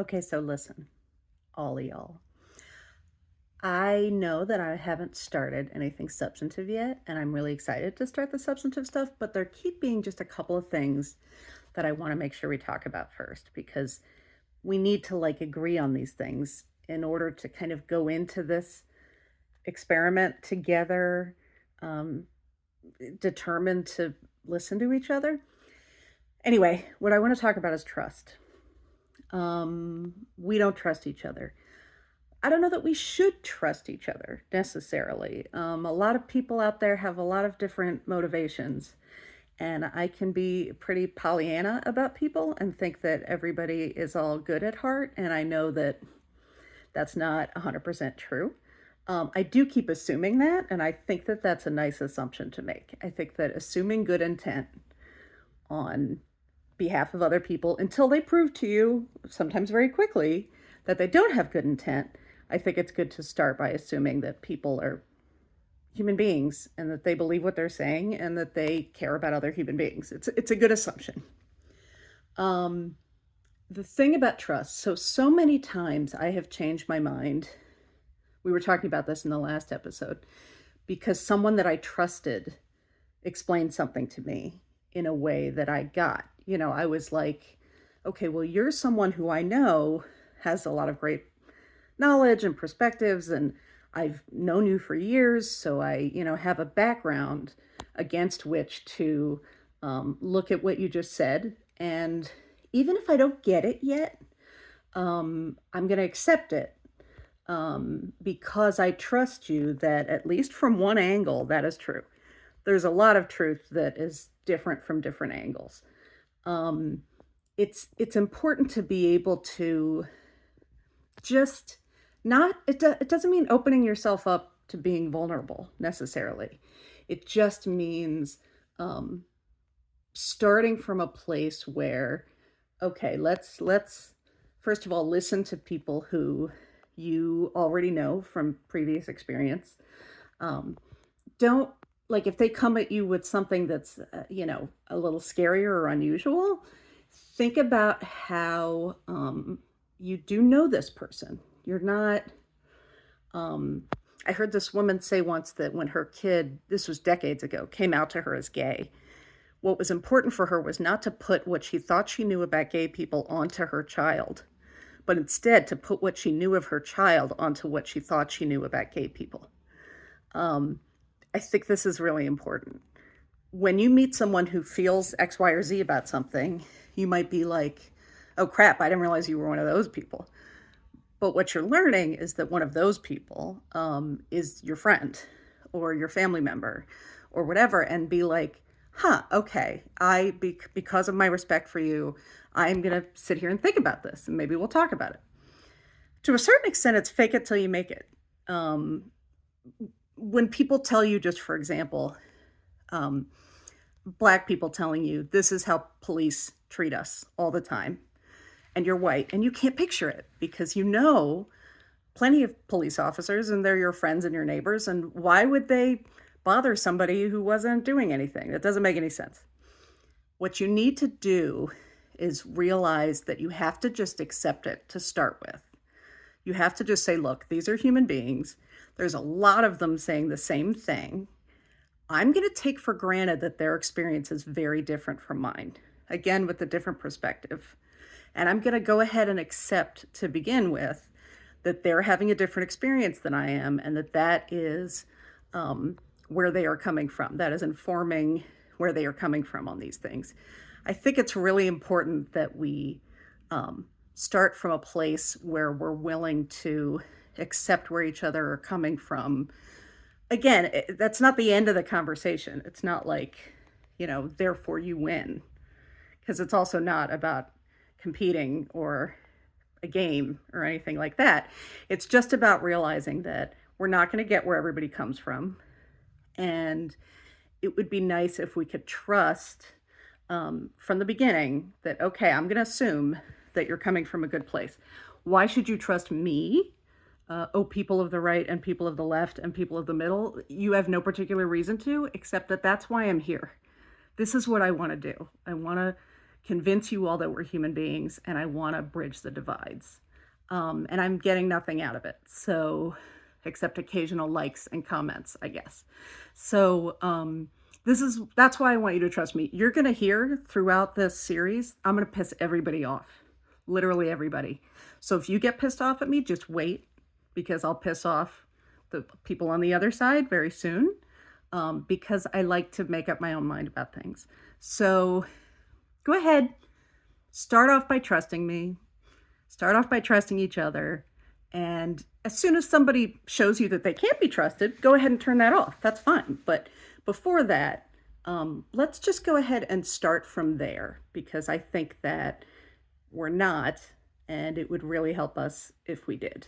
Okay, so listen, all y'all. I know that I haven't started anything substantive yet, and I'm really excited to start the substantive stuff, but there keep being just a couple of things that I want to make sure we talk about first because we need to agree on these things in order to kind of go into this experiment together, um, determined to listen to each other. Anyway, what I want to talk about is trust. We don't trust each other. I don't know that we should trust each other necessarily. A lot of people out there have a lot of different motivations, and I can be pretty Pollyanna about people and think that everybody is all good at heart. And I know that that's not 100% true. I do keep assuming that, and I think that that's a nice assumption to make. I think that assuming good intent on behalf of other people until they prove to you, sometimes very quickly, that they don't have good intent, I think it's good to start by assuming that people are human beings and that they believe what they're saying and that they care about other human beings. It's a good assumption. Um, the thing about trust, so many times I have changed my mind. We were talking about this in the last episode because someone that I trusted explained something to me in a way that I got. I was like, okay, well, you're someone who I know has a lot of great knowledge and perspectives, and I've known you for years, so I have a background against which to look at what you just said. And even if I don't get it yet, I'm going to accept it because I trust you that at least from one angle, that is true. There's a lot of truth that is different from different angles. Um, it's important to be able to just not it doesn't mean opening yourself up to being vulnerable necessarily. It just means um, starting from a place where, okay, let's first of all listen to people who you already know from previous experience. Don't like if they come at you with something that's a little scarier or unusual. Think about how you do know this person. You're not. Um, I heard this woman say once that when her kid, this was decades ago, came out to her as gay, what was important for her was not to put what she thought she knew about gay people onto her child, but instead to put what she knew of her child onto what she thought she knew about gay people. Um, I think this is really important. When you meet someone who feels X, Y, or Z about something, you might be like, oh crap, I didn't realize you were one of those people. But what you're learning is that one of those people is your friend or your family member or whatever, and be like, huh, okay, because of my respect for you, I'm going to sit here and think about this and maybe we'll talk about it. To a certain extent, it's fake it till you make it. Um, when people tell you, just for example, um, Black people telling you this is how police treat us all the time, and you're white, and you can't picture it because you know plenty of police officers and they're your friends and your neighbors. And why would they bother somebody who wasn't doing anything? That doesn't make any sense. What you need to do is realize that you have to just accept it to start with. You have to just say, look, these are human beings. There's a lot of them saying the same thing. I'm going to take for granted that their experience is very different from mine, again, with a different perspective. And I'm going to go ahead and accept to begin with that they're having a different experience than I am, and that is where they are coming from. That is informing where they are coming from on these things. I think it's really important that we start from a place where we're willing to accept where each other are coming from. Again, that's not the end of the conversation. It's not like, therefore you win, because it's also not about competing or a game or anything like that. It's just about realizing that we're not going to get where everybody comes from. And it would be nice if we could trust from the beginning that, okay, I'm going to assume that you're coming from a good place. Why should you trust me? Oh, people of the right and people of the left and people of the middle. You have no particular reason to, except that that's why I'm here. This is what I want to do. I want to convince you all that we're human beings, and I want to bridge the divides. And I'm getting nothing out of it. So, except occasional likes and comments, I guess. So, that's why I want you to trust me. You're going to hear throughout this series, I'm going to piss everybody off, literally everybody. So if you get pissed off at me, just wait, because I'll piss off the people on the other side very soon, because I like to make up my own mind about things. So go ahead, start off by trusting me, start off by trusting each other. And as soon as somebody shows you that they can't be trusted, go ahead and turn that off. That's fine. But before that, let's just go ahead and start from there, because I think that we're not, and it would really help us if we did.